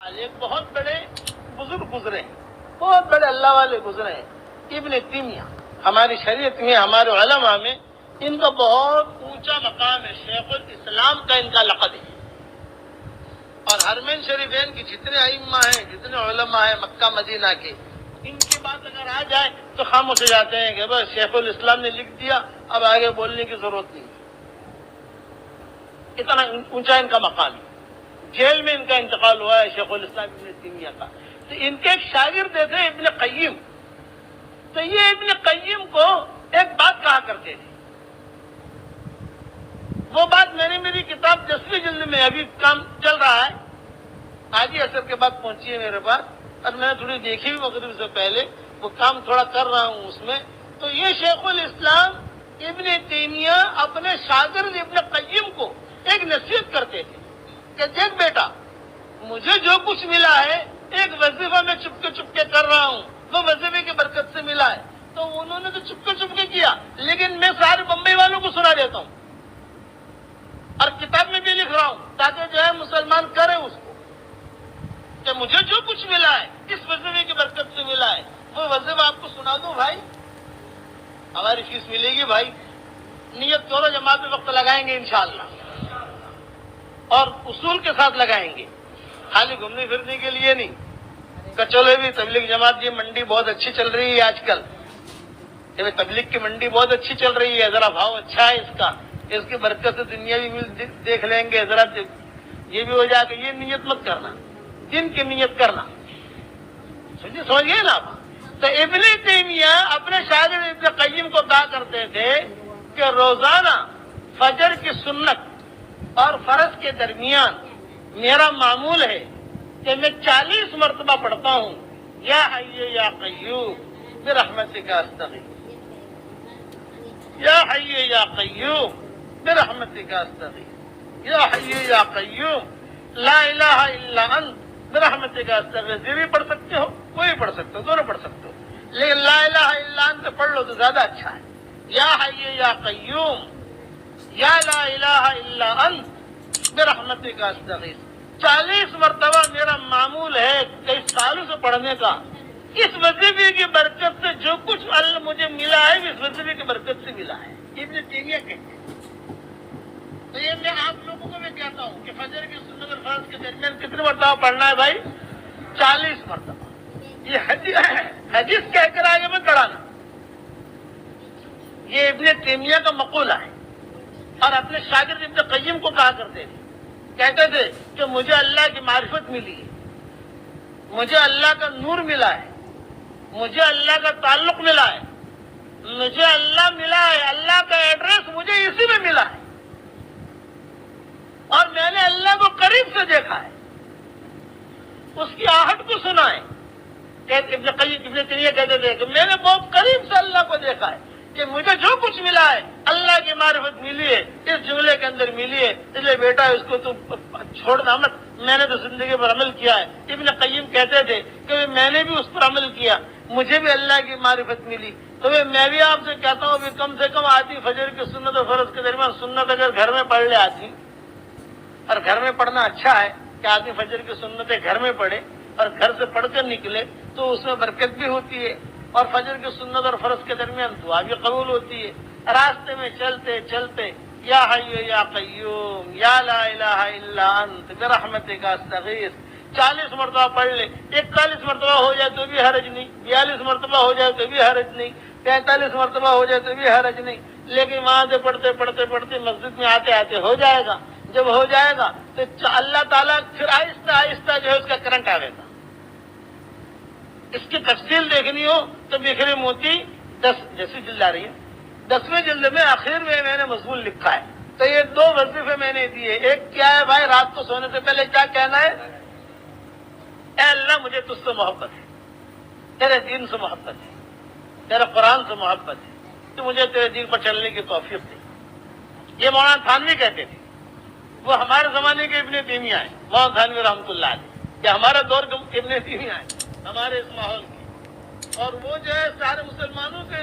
ایک بہت بڑے بزرگ گزرے ہیں، بہت بڑے اللہ والے گزرے ہیں، ابن تیمیہ۔ ہماری شریعت میں، ہمارے علماء میں ان کا بہت اونچا مقام ہے، شیخ الاسلام کا ان کا لقب ہے۔ اور حرمین شریفین کی جتنے ائمہ ہیں، جتنے علماء ہیں مکہ مدینہ کے، ان کی بات اگر آ جائے تو خاموش ہو جاتے ہیں کہ بس شیخ الاسلام نے لکھ دیا، اب آگے بولنے کی ضرورت نہیں۔ اتنا اونچا ان کا مقام ہے۔ جیل میں ان کا انتقال ہوا ہے شیخ الاسلام ابن تیمیہ کا۔ تو ان کے ایک شاگرد تھے ابن قیم، تو یہ ابن قیم کو ایک بات کہا کرتے تھے۔ وہ بات میں نے میری کتاب 10ویں جلد میں، ابھی کام چل رہا ہے، آج ہی عصر کے بعد پہنچی ہے میرے پاس، اور میں نے تھوڑی دیکھی بھی مغرب سے پہلے، وہ کام تھوڑا کر رہا ہوں اس میں۔ تو یہ شیخ الاسلام ابن تیمیہ اپنے شاگرد ابن قیم کو ایک نصیحت کرتے تھے کہ دیکھ بیٹا، مجھے جو کچھ ملا ہے ایک وظیفہ میں چپکے کر رہا ہوں، وہ وظیفے کی برکت سے ملا ہے۔ تو انہوں نے تو چپکے کیا، لیکن میں سارے بمبئی والوں کو سنا دیتا ہوں اور کتاب میں بھی لکھ رہا ہوں تاکہ جو ہے مسلمان کریں اس کو، کہ مجھے جو کچھ ملا ہے اس وظیفے کی برکت سے ملا ہے، وہ وظیفہ آپ کو سنا دوں بھائی، ہماری فیس ملے گی بھائی، نیت کرو جماعت میں وقت لگائیں گے انشاءاللہ، اور اصول کے ساتھ لگائیں گے، خالی گھومنے پھرنے کے لیے نہیں۔ کچولے بھی تبلیغ جماعت کی منڈی بہت اچھی چل رہی ہے آج کل، تبلیغ کی منڈی بہت اچھی چل رہی ہے، ذرا بھاؤ اچھا ہے اس کا، اس کی برکت سے دنیا بھی دیکھ لیں گے، ذرا یہ بھی ہو جائے کہ یہ نیت مت کرنا، دن کی نیت کرنا، سمجھیے نا آپ۔ تو ابن تیمیہ اپنے شاگرد ابن قیم کو کہا کرتے تھے کہ روزانہ فجر کی سنت اور فرض کے درمیان میرا معمول ہے کہ میں 40 مرتبہ پڑھتا ہوں، یا حی یا قیوم برحمتک استغیث، یا حی یا قیوم برحمتک استغیث، یا حی یا قیوم لا الہ الا انت برحمتک استغیث۔ یہ بھی پڑھ سکتے ہو، کوئی پڑھ سکتے ہو، دونوں پڑھ سکتے ہو، لیکن لا الہ الا انت پڑھ لو تو زیادہ اچھا ہے۔ یا حی یا قیوم، یا لا الہ الا انت برحمتک استغیث 40 مرتبہ میرا معمول ہے کئی سالوں سے پڑھنے کا۔ اس وظیفے کی برکت سے جو کچھ اللہ مجھے ملا ہے، اس وظیفے کی برکت سے ملا ہے، ابن تیمیہ کہتے ہیں۔ تو یہ میں آپ لوگوں کو بھی کہتا ہوں کہ فجر کی سنت اور فرض کے درمیان کتنے مرتبہ پڑھنا ہے بھائی؟ 40 مرتبہ۔ یہ حدیث کہہ کر آگے میں پڑھانا، یہ ابن تیمیہ کا مقولہ ہے۔ اور اپنے شاگرد ابن قیم کو کہا کرتے تھے، کہتے تھے کہ مجھے اللہ کی معرفت ملی ہے، مجھے اللہ کا نور ملا ہے، مجھے اللہ کا تعلق ملا ہے، مجھے اللہ ملا ہے، اللہ کا ایڈریس مجھے اسی میں ملا ہے، اور میں نے اللہ کو قریب سے دیکھا ہے، اس کی آہٹ کو سنا ہے۔ ابن تیمیہ کہتے تھے کہ میں نے بہت قریب سے اللہ کو دیکھا ہے، کہ مجھے جو کچھ ملا ہے اللہ کی معرفت ملی ہے، اس جملے کے اندر ملی ہے، اس لیے بیٹا اس کو تو چھوڑنا مت، میں نے تو زندگی پر عمل کیا ہے۔ ابن قیم کہتے تھے کہ میں نے بھی اس پر عمل کیا، مجھے بھی اللہ کی معرفت ملی۔ تو میں بھی آپ سے کہتا ہوں کہ کم سے کم آدمی فجر کی سنت اور فرض کے درمیان سنت اگر گھر میں پڑھ لے آدمی، اور گھر میں پڑھنا اچھا ہے کہ آدمی فجر کی سنتیں گھر میں پڑھے اور گھر سے پڑھ کر نکلے تو اس میں برکت بھی ہوتی ہے، اور فجر کی سنت اور فرض کے درمیان دعا بھی قبول ہوتی ہے۔ راستے میں چلتے چلتے یا حی یا قیوم یا لا الہ الا انت برحمتک استغیث 40 مرتبہ پڑھ لے، 41 مرتبہ ہو جائے تو بھی حرج نہیں، 42 مرتبہ ہو جائے تو بھی حرج نہیں، 43 مرتبہ ہو جائے تو بھی حرج نہیں، لیکن وہاں سے پڑھتے پڑھتے مسجد میں آتے آتے ہو جائے گا۔ جب ہو جائے گا تو اللہ تعالیٰ پھر آہستہ آہستہ جو ہے اس کا کرنٹ آئے گا۔ اس کی تفصیل دیکھنی ہو تو بکھرے موتی 10 جیسی جلد آ رہی ہے، 10ویں جلد میں آخر میں نے مضمون لکھا ہے۔ تو یہ 2 وظیفے میں نے دیے، ایک کیا ہے بھائی، رات کو سونے سے پہلے کیا کہنا ہے؟ اے اللہ مجھے تجھ سے محبت ہے، تیرے دین سے محبت ہے، تیرے قرآن سے محبت ہے، تو مجھے تیرے دین پر چلنے کی توفیق دے۔ یہ مولانا تھانوی کہتے تھے، وہ ہمارے زمانے کے ابن تیمیہ ہیں، مولانا تھانوی رحمۃ اللہ علیہ، کہ ہمارا دور کے ابن تیمیہ ہیں ہمارے اس ماحول کی، اور وہ جو ہے سارے مسلمانوں کے